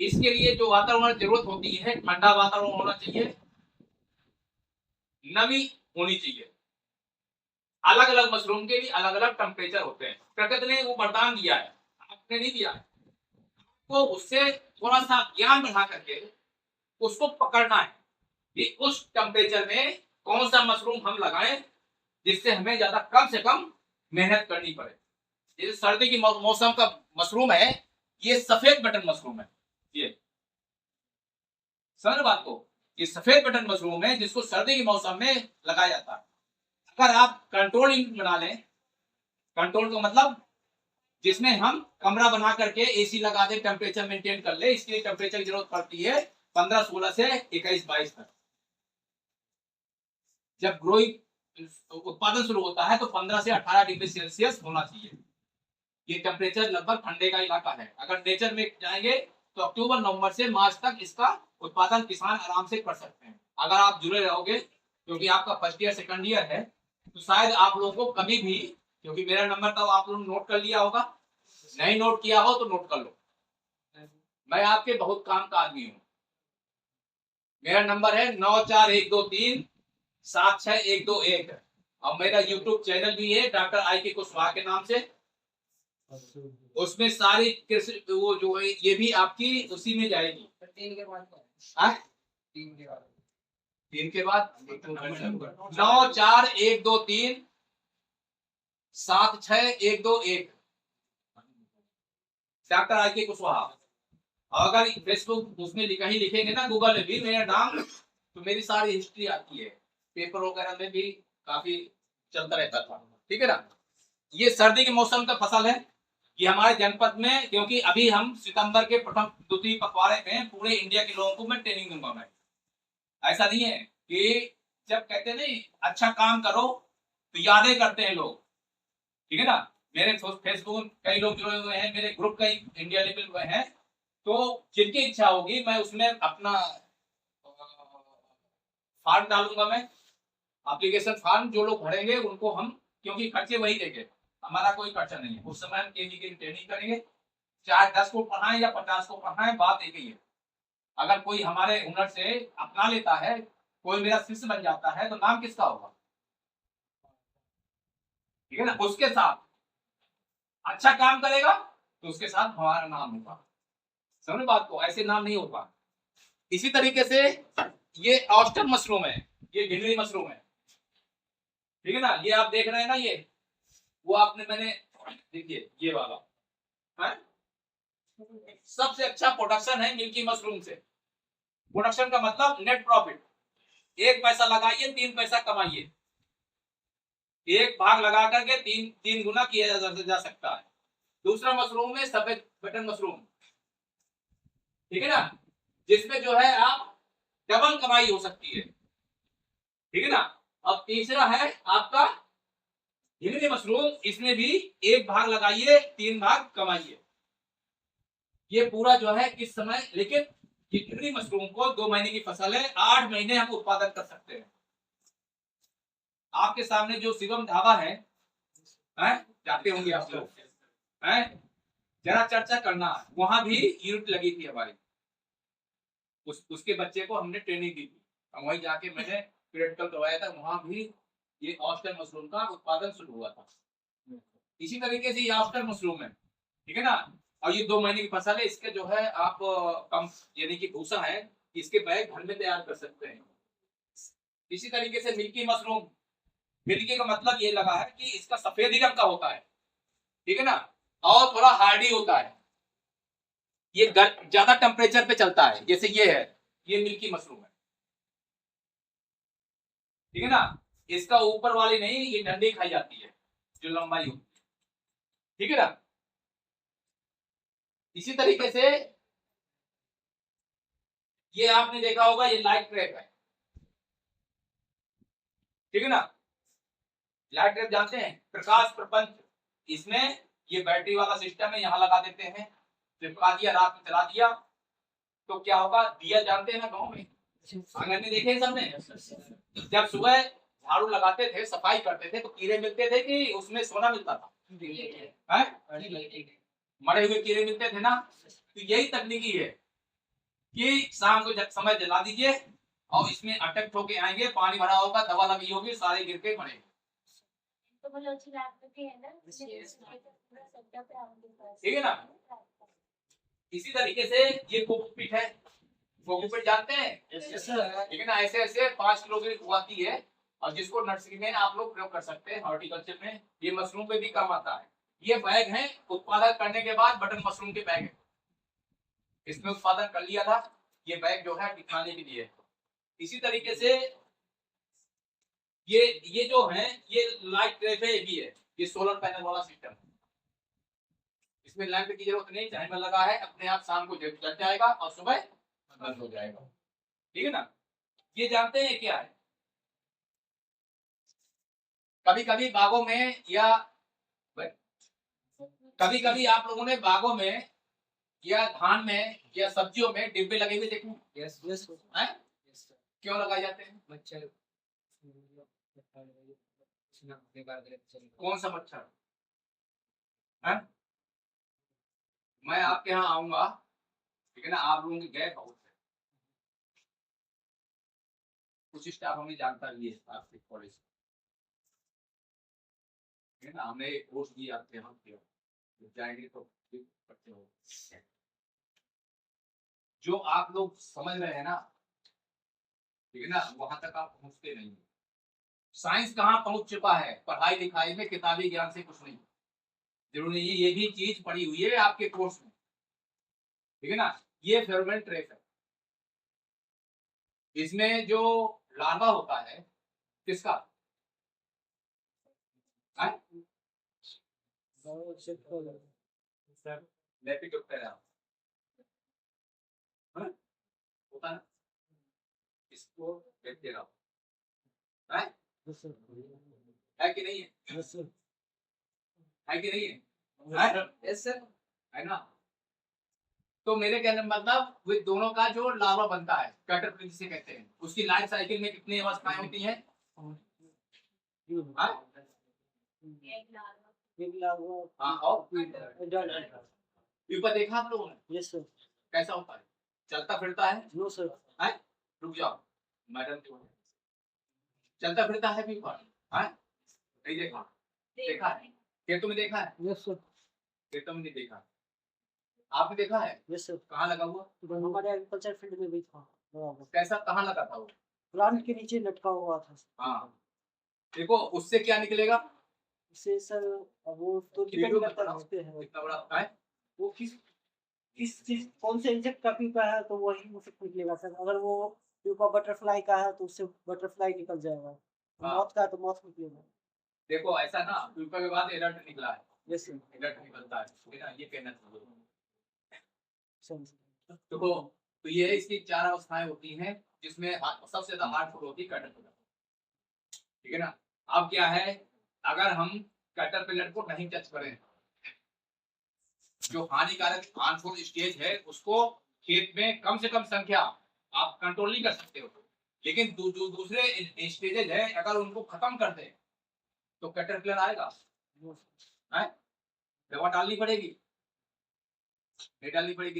इसके लिए जो वातावरण जरूरत होती है, ठंडा वातावरण होना चाहिए, नमी होनी चाहिए। अलग अलग मशरूम के लिए अलग अलग टेम्परेचर होते हैं। प्रकृति ने वो वरदान दिया है, आपने नहीं दिया है। तो उससे थोड़ा सा ज्ञान बढ़ा करके उसको पकड़ना है कि उस टेम्परेचर में कौन सा मशरूम हम लगाएं जिससे हमें ज्यादा कम से कम मेहनत करनी पड़े। जैसे सर्दी की मौसम का मशरूम है, ये सफेद बटन मशरूम है। ये समझ बात को, ये सफेद बटन मशरूम है जिसको सर्दी के मौसम में लगाया जाता है। अगर आप कंट्रोल बना लें, कंट्रोल का मतलब जिसमें हम कमरा बना करके एसी लगा दे, टेम्परेचर मेंटेन कर ले, इसके लिए टेम्परेचर की जरूरत पड़ती है 15-16 से 21-22 तक। जब ग्रोइंग उत्पादन शुरू होता है तो 15 से 18 डिग्री सेल्सियस होना चाहिए। ये टेम्परेचर लगभग ठंडे का इलाका है। अगर नेचर में जाएंगे तो अक्टूबर नवंबर से मार्च तक इसका उत्पादन किसान आराम से कर सकते हैं। अगर आप जुड़े रहोगे, क्योंकि आपका फर्स्ट ईयर सेकंड ईयर है, तो शायद आप लोगों को कभी भी, क्योंकि मेरा नंबर तो आप लोगों ने नोट कर लिया होगा, नहीं नोट किया हो तो नोट कर लो। मैं आपके बहुत काम का आदमी हूँ। मेरा नंबर है 9412376121 और मेरा यूट्यूब चैनल भी है डॉक्टर IK कुशवाहा के नाम से। उसमें सारी कृषि वो जो है ये भी आपकी उसी में जाएगी। 3 के बाद 3 के बाद 9412376121 डॉक्टर IK कुशवाहा। अगर फेसबुक उसमें लिखा ही लिखेंगे ना, गूगल में भी मेरा नाम, तो मेरी सारी हिस्ट्री आती है। पेपर वगैरह में भी काफी चलता रहता था। ठीक है ना। ये सर्दी के मौसम का फसल है। ये हमारे जनपद में, क्योंकि अभी हम सितंबर के प्रथम द्वितीय पखवाड़े में पूरे इंडिया के लोगों को मैं ट्रेनिंग दूंगा। मैं ऐसा नहीं है कि जब कहते नहीं अच्छा काम करो तो यादें करते हैं लोग। ठीक है ना। मेरे फेसबुक कई लोग जुड़े हुए हैं, मेरे ग्रुप कई इंडिया लेवल में है, तो जिनकी इच्छा होगी मैं उसमें अपना फॉर्म डालूंगा। मैं एप्लीकेशन फॉर्म जो लोग भरेंगे उनको हम, क्योंकि खर्चे वही देंगे, हमारा कोई खर्चा नहीं है। उस समय हम केजी की ट्रेनिंग करेंगे, चाहे 10 को पढ़ाएं या 50 को पढ़ाएं, बात एक ही है। अगर कोई हमारे हुनर से अपना लेता है, कोई मेरा शिष्य बन जाता है, तो नाम किसका होगा? ठीक है ना। उसके साथ अच्छा काम करेगा तो उसके साथ हमारा नाम होगा। समझ बात को, ऐसे नाम नहीं होगा। इसी तरीके से ये ऑस्टर मशरूम है, ये ढिलरी मशरूम है। ठीक है ना। ये आप देख रहे हैं ना, ये वो आपने मैंने देखिए ये वाला है, सबसे अच्छा प्रोडक्शन है मिल्की मशरूम से। प्रोडक्शन का मतलब नेट प्रॉफिट, 1 पैसा लगाइए 3 पैसा कमाइए। एक भाग लगा करके तीन गुना किया जा सकता है। दूसरा मशरूम है सफेद बटन मशरूम। ठीक है ना, जिसमें जो है आप डबल कमाई हो सकती है। ठीक है ना। अब तीसरा है आपका ढिलरी मशरूम, इसमें भी 1 भाग लगाइए 3 भाग कमाइए। ये पूरा जो है किस समय, लेकिन ढिलरी मशरूम को 2 महीने की फसल है, 8 महीने हम उत्पादन कर सकते हैं। आपके सामने जो शिवम ढाबा है, जाते होंगे आप लोग, जरा चर्चा करना, वहां भी यूनिट लगी थी हमारी। उसके बच्चे को हमने ट्रेनिंग दी थी, वहीं जाके मैंने प्रैक्टिकल करवाया था। वहां भी ये ऑस्टर मशरूम का उत्पादन शुरू हुआ था। इसी तरीके से ये ऑस्टर मशरूम है। ठीक है ना। और ये 2 महीने की फसल है। इसके जो है आप कम यानी कि भूसा है, इसके बैग घर में तैयार कर सकते हैं। इसी तरीके से मिल्की मशरूम, मिल्की का मतलब ये लगा है कि इसका सफेदी रंग का होता है। ठीक है ना। और थोड़ा हार्डी होता है। ये ज्यादा टेम्परेचर पे चलता है, जैसे ये है, ये मिल्की मशरूम है। ठीक है ना। इसका ऊपर वाली नहीं, ये डंडी खाई जाती है जो लंबाई होती है। ठीक है ना। इसी तरीके से ये आपने देखा होगा, ये लाइट ट्रैप है। ठीक है ना। लाइट ट्रैप जानते हैं, प्रकाश प्रपंच। इसमें ये बैटरी वाला सिस्टम है, यहाँ लगा देते हैं, चिपका दिया, रात में चला दिया तो क्या होगा, दिया जानते हैं ना गांव में, आंगन में देखे सबने, जब सुबह झाड़ू लगाते थे, सफाई करते थे, तो कीड़े मिलते थे कि उसमें सोना मिलता था, मरे हुए कीड़े मिलते थे ना, तो यही तकनीकी है कि शाम को जब समय जला दीजिए और इसमें अटैक होके आएंगे, पानी भरा होगा, दवा लगी होगी, सारे गिर के मरेंगे। ठीक है ना। इसी तरीके से ये कोकोपीट है, कोकोपीट जानते हैं? ठीक है ना। ऐसे ऐसे 5 किलो की आती है और जिसको नर्सरी में आप लोग प्रयोग कर सकते हैं, हॉर्टिकल्चर में ये मशरूम पे भी काम आता है। ये बैग है, उत्पादन करने के बाद बटन मशरूम के बैग है, इसमें उत्पादन कर लिया था, ये बैग जो है दिखाने के लिए। इसी तरीके से ये जो है ये लाइट ट्रे पे भी है, ये सोलर पैनल वाला सिस्टम, इसमें लैंप की जरूरत नहीं, टाइमर लगा है, अपने आप शाम को जल जाएगा और सुबह बंद हो जाएगा। ठीक है ना। ये जानते हैं क्या है? कभी कभी बागों में या कभी कभी आप लोगों ने बागों में या धान में या सब्जियों में डिब्बे लगे हुए देखे? यस यस हैं? क्यों लगाए जाते हैं? मच्छर कौन सा मच्छर है? मैं आपके यहाँ आऊंगा, ठीक है ना, आप लोगों के गए बहुत है, कुछ स्टाफ हमें जानता भी है आपके कॉलेज, ठीक है ना, हमने एक कोर्स भी आपके यहाँ किया, जाएंगे तो पढ़ते हो। जो आप लोग समझ रहे हैं ना, ठीक है ना, वहां तक आप पहुंचते नहीं। साइंस कहाँ पहुंच चुका है? पढ़ाई लिखाई में किताबी ज्ञान से कुछ नहीं, जरूरी नहीं है ये भी चीज पड़ी हुई है आपके कोर्स में, ठीक है ना। ये फेरोमोन ट्रैप है, इसमें जो लार्वा होता है किसका है? लेपिडोप्टेरा होता है, इसको बैक्टीरिया है कि नहीं है? है कि नहीं है? यस सर है ना। तो मेरे कहने का मतलब वे दोनों का जो लार्वा बनता है, कैटरपिलर जिसे कहते हैं, उसकी लाइफ साइकिल में कितनी अवस्थाएं होती हैं? हाँ? हाँ, और प्यूपा देखा आप लोगों ने? यस सर कैसा होता है? चलता फिरता है? नो सर है? रुक जाओ मैडम, चलता फिरता है प्यूपा? है? नहीं देखा? देखा है? खेतों में देखा है? यस सर खेतों में नहीं देखा, आपने देखा है? यस सर कहाँ लगा हुआ? हमारे एग्रीकल्चर फील्ड में भी था बराबर, कैसा, कहाँ लगा था वो? प्लांट के नीचे लटका हुआ था। हाँ, देखो उससे क्या निकलेगा? इससे सर वो तो वीडियो डिपेंड में करता है बताओ, उस पे है, कितना बड़ा होता है? वो किस चीज कौन से इंसेक्ट का पीपा है तो वही इंसेक्ट निकलेगा सर। अगर वो पीपा बटरफ्लाई का है तो उससे बटरफ्लाई निकल जाएगा, हाँ। मौत का है तो मौत निकलेगा। देखो ऐसा ना, प्यूपा के बाद एडल्ट निकला है, यस सर एडल्ट निकलता है, ठीक है ना, ये कहना चाहिए। सर तो ये इसकी 4 अवस्थाएं होती हैं, जिसमें सबसे ज्यादा हार्मफुल होती है कैटरपिलर, ठीक है ना। अब क्या है, अगर हम कैटरपिलर को नहीं टच करें, जो हानिकारक हार्मफुल स्टेज है उसको खेत में कम से कम संख्या आप कंट्रोल नहीं कर सकते हो, लेकिन दूसरे स्टेजेज है अगर उनको खत्म कर दे तो कैटरपिलर आएगा, है? दवा डालनी पड़ेगी, नहीं डालनी पड़ेगी?